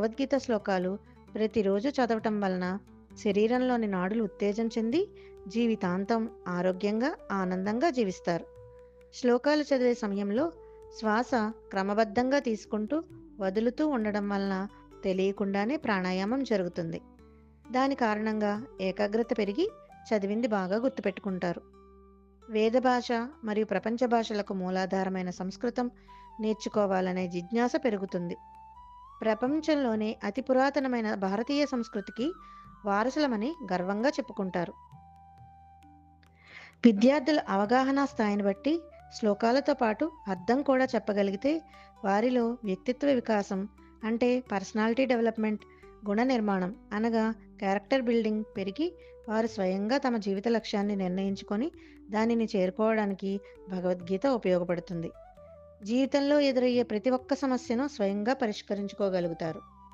భగవద్గీత శ్లోకాలు ప్రతిరోజు చదవటం వలన శరీరంలోని నాడులు ఉత్తేజం చెంది జీవితాంతం ఆరోగ్యంగా ఆనందంగా జీవిస్తారు. శ్లోకాలు చదివే సమయంలో శ్వాస క్రమబద్ధంగా తీసుకుంటూ వదులుతూ ఉండడం వలన తెలియకుండానే ప్రాణాయామం జరుగుతుంది. దాని కారణంగా ఏకాగ్రత పెరిగి చదివింది బాగా గుర్తుపెట్టుకుంటారు. వేద భాష మరియు ప్రపంచ భాషలకు మూలాధారమైన సంస్కృతం నేర్చుకోవాలనే జిజ్ఞాస పెరుగుతుంది. ప్రపంచంలోనే అతి పురాతనమైన భారతీయ సంస్కృతికి వారసులమని గర్వంగా చెప్పుకుంటారు. విద్యార్థుల అవగాహన స్థాయిని బట్టి శ్లోకాలతో పాటు అర్థం కూడా చెప్పగలిగితే వారిలో వ్యక్తిత్వ వికాసం అంటే పర్సనాలిటీ డెవలప్మెంట్, గుణ నిర్మాణం అనగా క్యారెక్టర్ బిల్డింగ్ పెరిగి వారు స్వయంగా తమ జీవిత లక్ష్యాన్ని నిర్ణయించుకొని దానిని చేరుకోవడానికి భగవద్గీత ఉపయోగపడుతుంది. జీవితంలో ఎదురయ్యే ప్రతి ఒక్క సమస్యను స్వయంగా పరిష్కరించుకోగలుగుతారు.